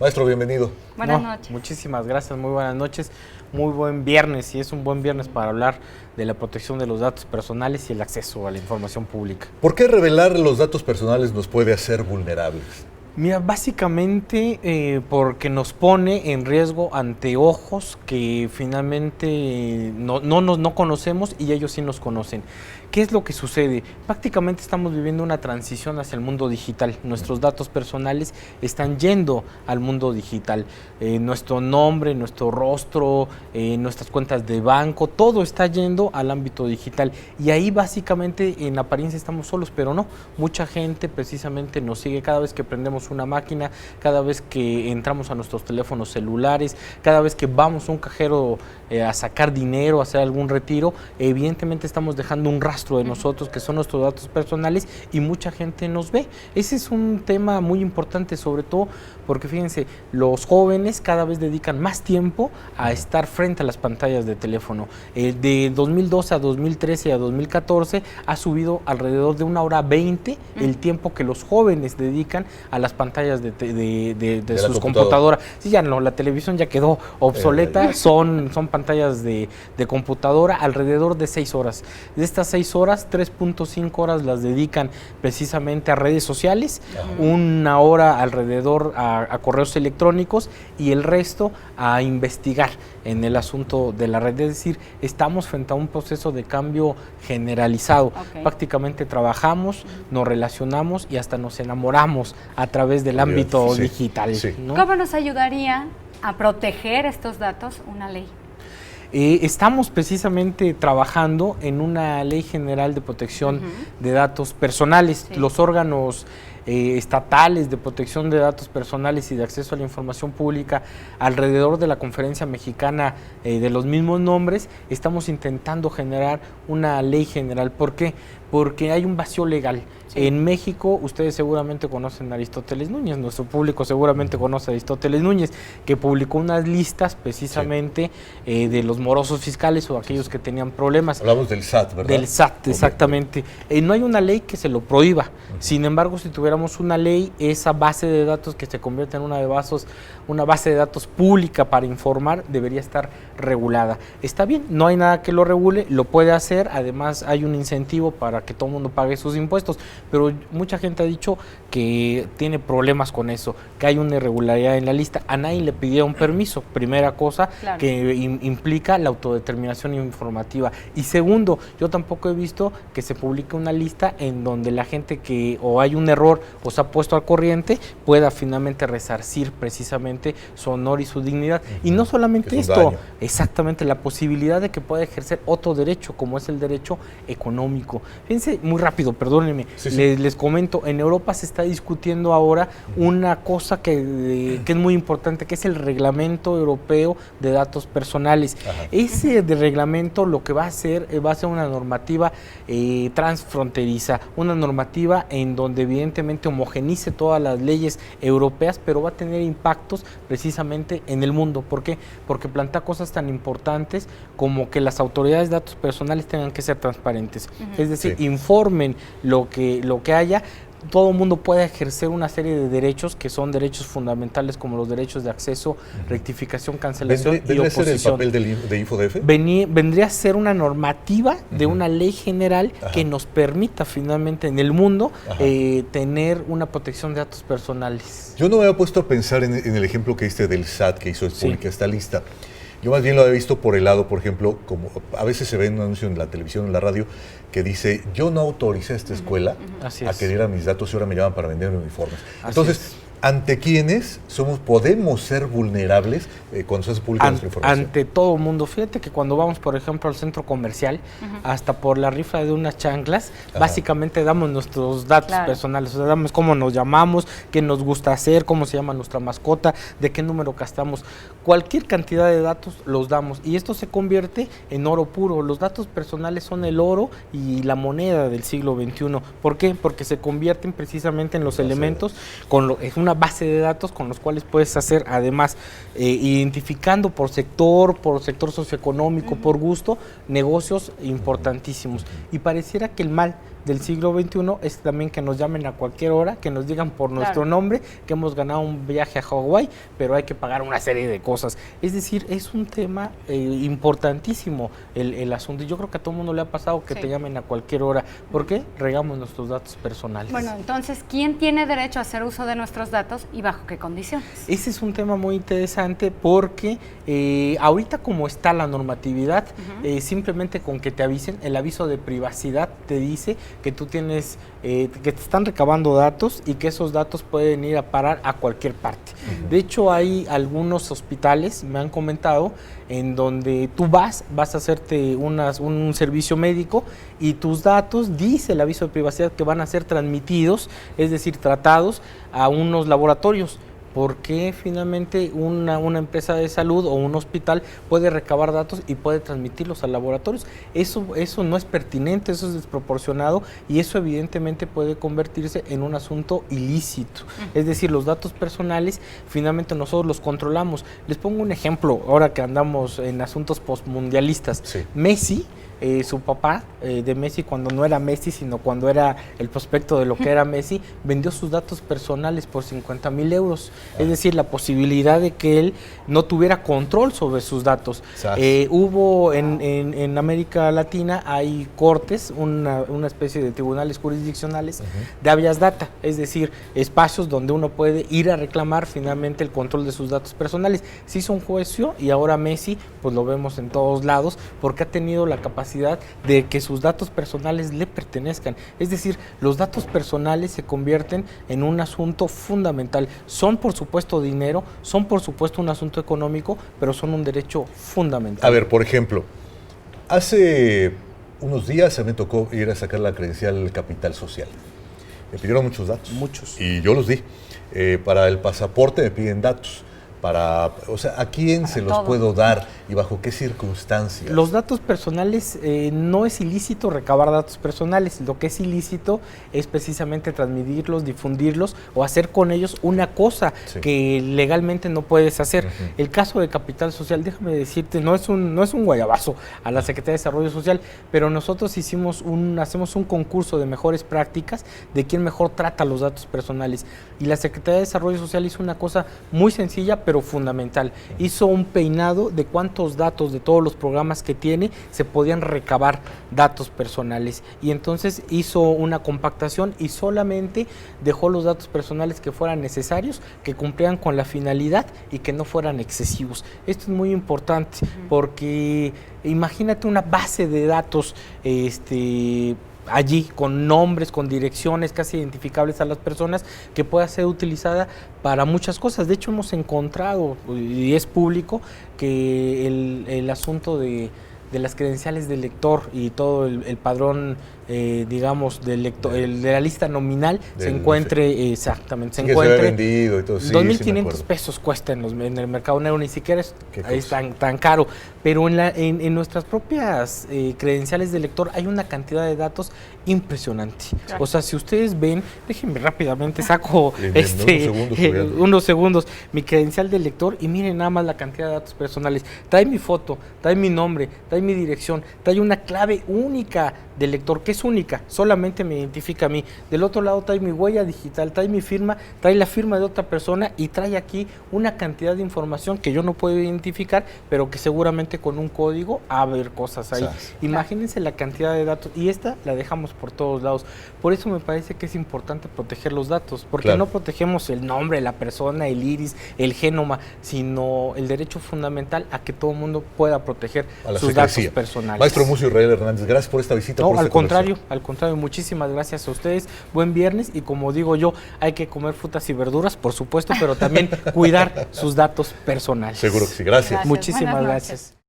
Maestro, bienvenido. Buenas noches. Muchísimas gracias, muy buenas noches. Muy buen viernes, y es un buen viernes para hablar de la protección de los datos personales y el acceso a la información pública. ¿Por qué revelar los datos personales nos puede hacer vulnerables? Mira, básicamente porque nos pone en riesgo ante ojos que finalmente no conocemos y ellos sí nos conocen. ¿Qué es lo que sucede? Prácticamente estamos viviendo una transición hacia el mundo digital. Nuestros datos personales están yendo al mundo digital. Nuestro nombre, nuestro rostro, nuestras cuentas de banco, todo está yendo al ámbito digital. Y ahí básicamente en apariencia estamos solos, pero no. Mucha gente precisamente nos sigue cada vez que prendemos una máquina, cada vez que entramos a nuestros teléfonos celulares, cada vez que vamos a un cajero a sacar dinero, a hacer algún retiro, evidentemente estamos dejando un rastro de nosotros, que son nuestros datos personales, y mucha gente nos ve. Ese es un tema muy importante, sobre todo porque fíjense, los jóvenes cada vez dedican más tiempo a estar frente a las pantallas de teléfono. De 2012 a 2013 y a 2014 ha subido alrededor de 1 hora 20 el tiempo que los jóvenes dedican a las pantallas de sus computadoras. Sí, ya no, la televisión ya quedó obsoleta, son pantallas de computadora, alrededor de 6 horas. De estas 6 horas, 3.5 horas las dedican precisamente a redes sociales, 1 hora alrededor a correos electrónicos y el resto a investigar en el asunto de la red. Es decir, estamos frente a un proceso de cambio generalizado. Prácticamente trabajamos, nos relacionamos y hasta nos enamoramos a través del ámbito digital. ¿No? ¿Cómo nos ayudaría a proteger estos datos una ley? Estamos precisamente trabajando en una ley general de protección de datos personales. Los órganos estatales de protección de datos personales y de acceso a la información pública, alrededor de la Conferencia Mexicana de los mismos nombres, estamos intentando generar una ley general. ¿Por qué? Porque hay un vacío legal. En México, ustedes seguramente conocen a Aristóteles Núñez, nuestro público seguramente conoce a Aristóteles Núñez, que publicó unas listas precisamente de los morosos fiscales o aquellos que tenían problemas. Hablamos del SAT, ¿verdad? Del SAT, exactamente. No hay una ley que se lo prohíba. Sin embargo, si tuviéramos una ley, esa base de datos que se convierte en una base de datos pública para informar, debería estar regulada. Está bien, no hay nada que lo regule, lo puede hacer, además hay un incentivo para que todo el mundo pague sus impuestos, pero mucha gente ha dicho que tiene problemas con eso, que hay una irregularidad en la lista. A nadie le pidieron permiso, primera cosa, que implica la autodeterminación informativa. Y segundo, yo tampoco he visto que se publique una lista en donde la gente que o hay un error o se ha puesto al corriente pueda finalmente resarcir precisamente su honor y su dignidad. Y no solamente esto, exactamente, la posibilidad de que pueda ejercer otro derecho, como es el derecho económico. Fíjense, muy rápido, perdónenme, les comento, en Europa se está discutiendo ahora una cosa que es muy importante, que es el Reglamento Europeo de Datos Personales. Ese de reglamento lo que va a hacer una normativa transfronteriza, una normativa en donde evidentemente homogenice todas las leyes europeas, pero va a tener impactos precisamente en el mundo. ¿Por qué? Porque plantea cosas tan importantes como que las autoridades de datos personales tengan que ser transparentes, es decir, informen lo que haya. Todo el mundo puede ejercer una serie de derechos que son derechos fundamentales, como los derechos de acceso, rectificación, cancelación y oposición. ¿Vendría a ser el papel de InfoDF? Vendría a ser una normativa de una ley general que nos permita finalmente en el mundo tener una protección de datos personales. Yo no me había puesto a pensar en el ejemplo que diste del SAT, que hizo pública esta lista. Yo más bien lo había visto por el lado, por ejemplo, como a veces se ve un anuncio en la televisión, en la radio, que dice, yo no autoricé a esta escuela a que diera mis datos y ahora me llaman para vender uniformes. Entonces, ¿ante quiénes podemos ser vulnerables cuando se hace pública nuestra información? Ante todo el mundo. Fíjate que cuando vamos, por ejemplo, al centro comercial, hasta por la rifa de unas chanclas, básicamente damos nuestros datos personales, o sea, damos cómo nos llamamos, qué nos gusta hacer, cómo se llama nuestra mascota, de qué número gastamos. Cualquier cantidad de datos los damos y esto se convierte en oro puro. Los datos personales son el oro y la moneda del siglo XXI. ¿Por qué? Porque se convierten precisamente en los elementos, es una base de datos con los cuales puedes hacer, además, identificando por sector socioeconómico, por gusto, negocios importantísimos. Y pareciera que el mal del siglo XXI es también que nos llamen a cualquier hora, que nos digan por nuestro nombre que hemos ganado un viaje a Hawái, pero hay que pagar una serie de cosas. Es decir, es un tema importantísimo el asunto. Y yo creo que a todo el mundo le ha pasado que te llamen a cualquier hora. ¿Por qué? Regamos nuestros datos personales. Bueno, entonces, ¿quién tiene derecho a hacer uso de nuestros datos y bajo qué condiciones? Ese es un tema muy interesante porque ahorita como está la normatividad, simplemente con que te avisen, el aviso de privacidad te dice que tú tienes, que te están recabando datos y que esos datos pueden ir a parar a cualquier parte. De hecho, hay algunos hospitales, me han comentado, en donde tú vas a hacerte un servicio médico y tus datos, dice el aviso de privacidad, que van a ser transmitidos, es decir, tratados a unos laboratorios. ¿Por qué finalmente una empresa de salud o un hospital puede recabar datos y puede transmitirlos a laboratorios? Eso no es pertinente, eso es desproporcionado y eso evidentemente puede convertirse en un asunto ilícito. Es decir, los datos personales finalmente nosotros los controlamos. Les pongo un ejemplo, ahora que andamos en asuntos postmundialistas. Sí. Messi, su papá de Messi, cuando no era Messi, sino cuando era el prospecto de lo que era Messi, vendió sus datos personales por 50,000 euros. Es decir, la posibilidad de que él no tuviera control sobre sus datos. Hubo en América Latina, hay cortes, una especie de tribunales jurisdiccionales de habeas data, es decir, espacios donde uno puede ir a reclamar finalmente el control de sus datos personales. Se hizo un juicio y ahora Messi, pues lo vemos en todos lados, porque ha tenido la capacidad de que sus datos personales le pertenezcan. Es decir, los datos personales se convierten en un asunto fundamental. Son por supuesto dinero, son por supuesto un asunto económico, pero son un derecho fundamental. A ver, por ejemplo, hace unos días a mí me tocó ir a sacar la credencial Capital Social. Me pidieron muchos datos. Muchos. Y yo los di. Para el pasaporte me piden datos. O sea, ¿a quién se los puedo dar y bajo qué circunstancias? Los datos personales, no es ilícito recabar datos personales. Lo que es ilícito es precisamente transmitirlos, difundirlos o hacer con ellos una cosa que legalmente no puedes hacer. El caso de Capital Social, déjame decirte, no es un guayabazo a la Secretaría de Desarrollo Social, pero nosotros hacemos un concurso de mejores prácticas de quién mejor trata los datos personales. Y la Secretaría de Desarrollo Social hizo una cosa muy sencilla, pero fundamental. Hizo un peinado de cuántos datos de todos los programas que tiene se podían recabar datos personales. Y entonces hizo una compactación y solamente dejó los datos personales que fueran necesarios, que cumplieran con la finalidad y que no fueran excesivos. Esto es muy importante porque imagínate una base de datos allí con nombres, con direcciones casi identificables a las personas, que pueda ser utilizada para muchas cosas. De hecho, hemos encontrado, y es público, que el asunto de las credenciales del lector y todo el padrón, digamos, del lector, de la lista nominal, se encuentre, exactamente, se encuentre vendido y todo. 2,500 pesos cuesta en el mercado negro, ni siquiera es tan caro, pero en nuestras propias credenciales de lector hay una cantidad de datos impresionante. O sea, si ustedes ven, déjenme rápidamente, saco unos segundos mi credencial de lector y miren nada más la cantidad de datos personales. Trae mi foto, trae mi nombre, trae mi dirección, trae una clave única del lector, que es única, solamente me identifica a mí. Del otro lado trae mi huella digital, trae mi firma, trae la firma de otra persona y trae aquí una cantidad de información que yo no puedo identificar, pero que seguramente con un código va a haber cosas ahí. Imagínense la cantidad de datos, y esta la dejamos por todos lados. Por eso me parece que es importante proteger los datos, porque no protegemos el nombre, la persona, el iris, el genoma, sino el derecho fundamental a que todo el mundo pueda proteger sus datos personales. Maestro Muzio Israel Hernández, gracias por esta visita. No, al contrario, muchísimas gracias a ustedes. Buen viernes, y como digo yo, hay que comer frutas y verduras, por supuesto, pero también cuidar sus datos personales. Seguro que sí, gracias. Muchísimas gracias.